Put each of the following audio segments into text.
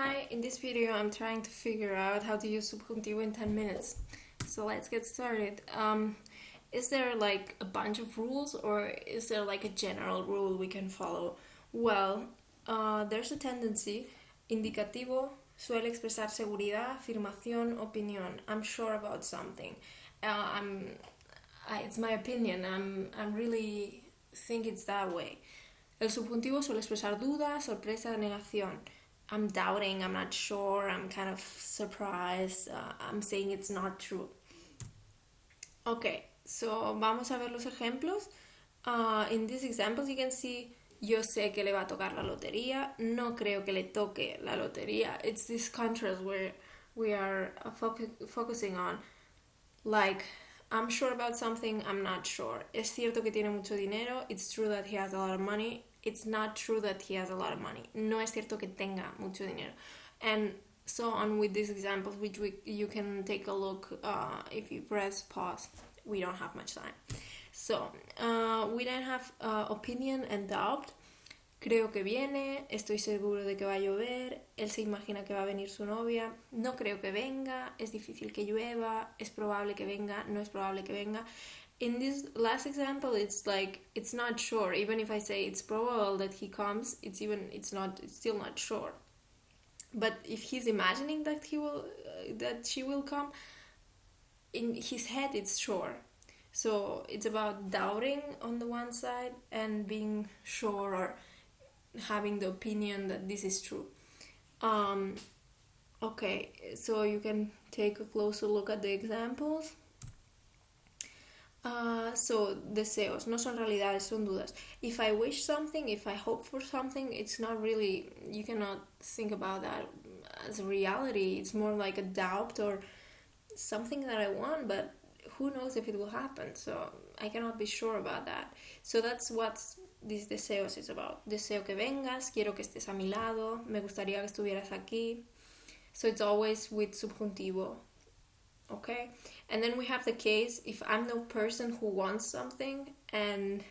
Hi, in this video I'm trying to figure out how to use subjuntivo in 10 minutes. So let's get started. Is there like a bunch of rules or is there like a general rule we can follow? Well, there's a tendency. Indicativo suele expresar seguridad, afirmación, opinión. I'm sure about something. It's my opinion. I'm really think it's that way. El subjuntivo suele expresar duda, sorpresa, negación. I'm doubting, I'm not sure, I'm kind of surprised, I'm saying it's not true. Okay, so vamos a ver los ejemplos. In these examples you can see, yo sé que le va a tocar la lotería, no creo que le toque la lotería. It's this contrast where we are focusing on, like, I'm sure about something, I'm not sure. Es cierto que tiene mucho dinero, it's true that he has a lot of money, it's not true that he has a lot of money. No es cierto que tenga mucho dinero. And so on with these examples, which you can take a look if you press pause. We don't have much time. So, we then have opinion and doubt. Creo que viene, estoy seguro de que va a llover, él se imagina que va a venir su novia, no creo que venga, es difícil que llueva, es probable que venga, no es probable que venga. In this last example, it's like it's not sure. Even if I say it's probable that he comes, it's still not sure. But if he's imagining that she will come, in his head it's sure. So it's about doubting on the one side and being sure or having the opinion that this is true. Okay, so you can take a closer look at the examples. So deseos no son realidades, son dudas. If I wish something, if I hope for something, it's not really, you cannot think about that as a reality. It's more like a doubt or something that I want, but who knows if it will happen. So I cannot be sure about that. So that's what this deseos is about. Deseo que vengas, quiero que estés a mi lado, me gustaría que estuvieras aquí. So it's always with subjuntivo. Okay, and then we have the case if I'm the person who wants something and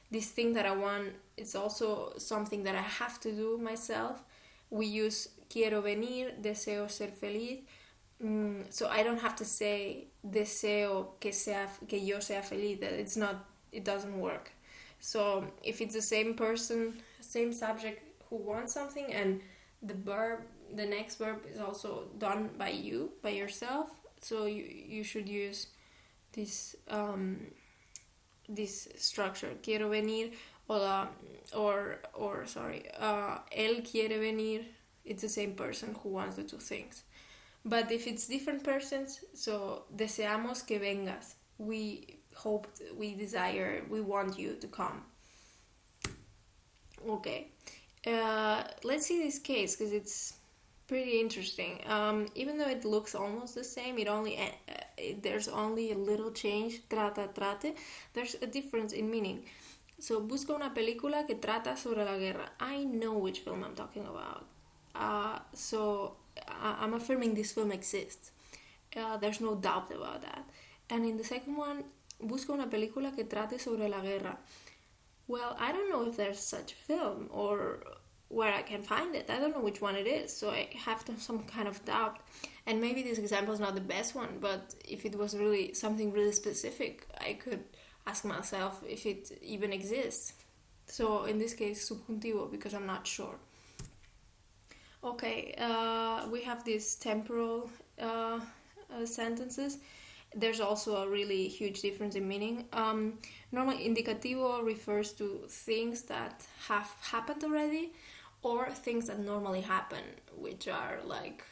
this thing that I want is also something that I have to do myself. We use quiero venir, deseo ser feliz. So I don't have to say deseo que yo sea feliz. It doesn't work. So if it's the same person, same subject who wants something and the next verb is also done by you, by yourself, so you should use this structure. Quiero venir él quiere venir. It's the same person who wants the two things. But if it's different persons, so deseamos que vengas. We hope, we desire, we want you to come. Okay. Let's see this case because it's pretty interesting. Even though it looks almost the same, there's only a little change. Trata, trate. There's a difference in meaning. So, busca una película que trata sobre la guerra. I know which film I'm talking about. I'm affirming this film exists. There's no doubt about that. And in the second one, busca una película que trate sobre la guerra. Well, I don't know if there's such a film or where I can find it. I don't know which one it is, so I have some kind of doubt. And maybe this example is not the best one, but if it was really something really specific, I could ask myself if it even exists. So in this case, subjuntivo, because I'm not sure. Okay, we have these temporal sentences. There's also a really huge difference in meaning. Normally, indicativo refers to things that have happened already or things that normally happen, which are like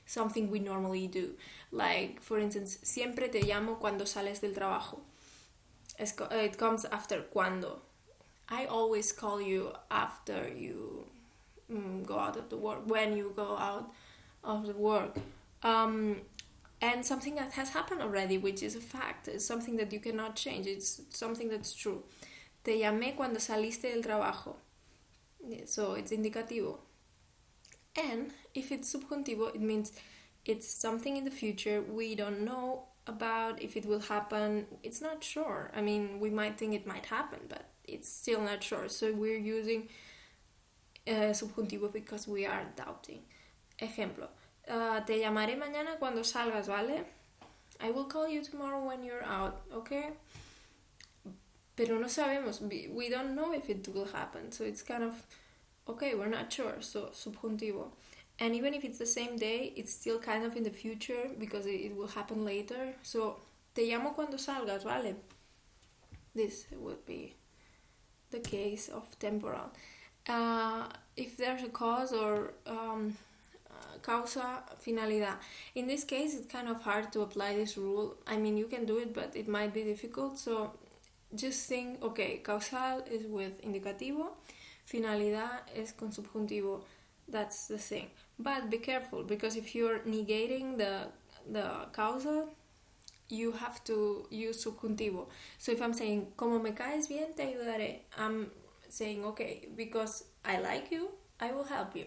something we normally do. Like, for instance, siempre te llamo cuando sales del trabajo. It comes after cuando. I always call you after you go out of the work, when you go out of the work. And something that has happened already, which is a fact. It's something that you cannot change. It's something that's true. Te llamé cuando saliste del trabajo. So it's indicativo. And if it's subjuntivo, it means it's something in the future we don't know about if it will happen. It's not sure. I mean, we might think it might happen, but it's still not sure. So we're using subjuntivo because we are doubting. Ejemplo, te llamaré mañana cuando salgas, ¿vale? I will call you tomorrow when you're out, okay? Pero no sabemos, we don't know if it will happen, so it's kind of, okay, we're not sure, so subjuntivo. And even if it's the same day, it's still kind of in the future because it will happen later. So, te llamo cuando salgas, ¿vale? This would be the case of temporal. If there's a cause or causa, finalidad. In this case, it's kind of hard to apply this rule. I mean, you can do it, but it might be difficult. So just think, okay, causal is with indicativo, finalidad is con subjuntivo. That's the thing. But be careful, because if you're negating the causa, you have to use subjuntivo. So if I'm saying, como me caes bien, te ayudaré, I'm saying, okay, because I like you, I will help you.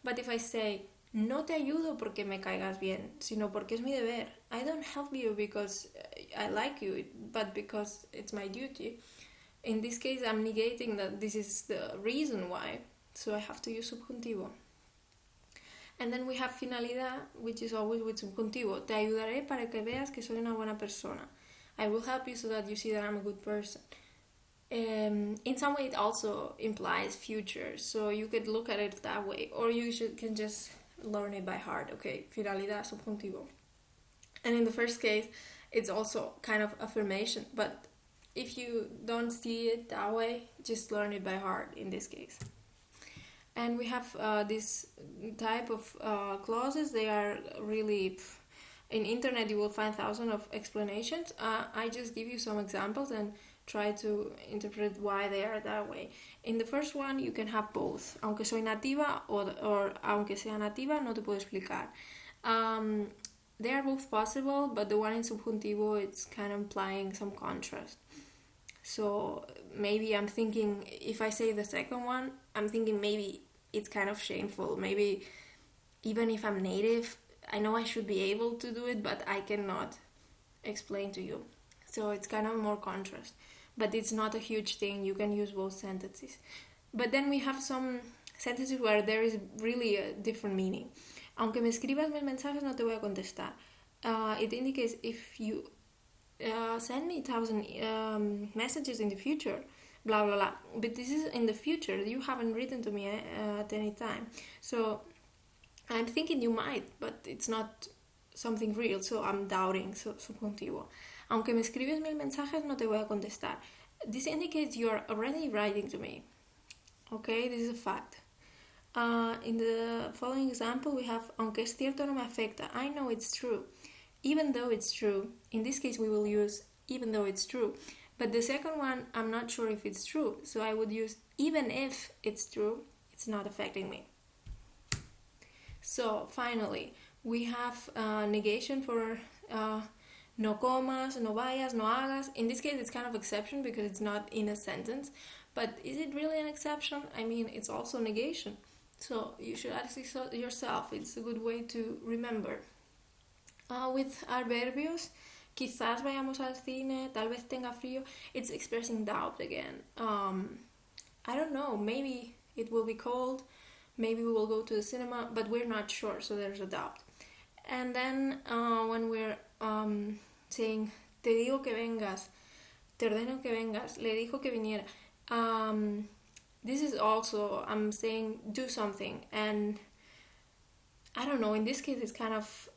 But if I say, no te ayudo porque me caigas bien, sino porque es mi deber, I don't help you because I like you, but because it's my duty. In this case, I'm negating that this is the reason why, so I have to use subjuntivo. And then we have finalidad, which is always with subjuntivo. Te ayudaré para que veas que soy una buena persona. I will help you so that you see that I'm a good person. In some way, it also implies future, so you could look at it that way, or you can just learn it by heart. Okay, finalidad, subjuntivo. And in the first case, it's also kind of affirmation, but if you don't see it that way, just learn it by heart in this case. And we have this type of clauses. They are really, in internet you will find thousands of explanations. I just give you some examples and try to interpret why they are that way. In the first one, you can have both. Aunque soy nativa or aunque sea nativa, no te puedo explicar. They are both possible, but the one in subjuntivo, it's kind of implying some contrast. So maybe I'm thinking, if I say the second one, I'm thinking maybe it's kind of shameful. Maybe even if I'm native, I know I should be able to do it, but I cannot explain to you. So it's kind of more contrast. But it's not a huge thing. You can use both sentences. But then we have some sentences where there is really a different meaning. Aunque me escribas mil mensajes, no te voy a contestar. It indicates if you send me 1,000 messages in the future, blah blah blah. But this is in the future. You haven't written to me at any time. So I'm thinking you might, but it's not something real. So I'm doubting. So subjuntivo. Aunque me escribes mil mensajes, no te voy a contestar. This indicates you're already writing to me. Okay, this is a fact. In the following example, we have, aunque es cierto no me afecta. I know it's true. Even though it's true. In this case, we will use even though it's true. But the second one, I'm not sure if it's true. So I would use even if it's true, it's not affecting me. So finally, we have negation for no comas, no vayas, no hagas. In this case, it's kind of exception because it's not in a sentence. But is it really an exception? I mean, it's also negation. So you should ask yourself. It's a good way to remember. With adverbios, quizás vayamos al cine, tal vez tenga frío, it's expressing doubt again. I don't know, maybe it will be cold, maybe we will go to the cinema, but we're not sure, so there's a doubt. And then when we're saying, te digo que vengas, te ordeno que vengas, le dijo que viniera. This is also, I'm saying, do something. And I don't know, in this case, it's kind of,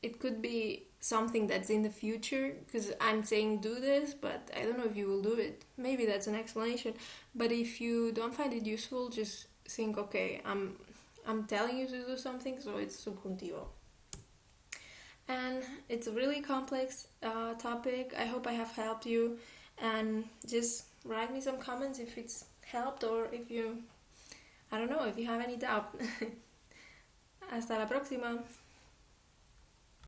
it could be something that's in the future, because I'm saying do this, but I don't know if you will do it. Maybe that's an explanation. But if you don't find it useful, just think, okay, I'm telling you to do something, so it's subjuntivo. And it's a really complex topic. I hope I have helped you, and just write me some comments if it's helped, or if you, I don't know, if you have any doubt. Hasta la próxima.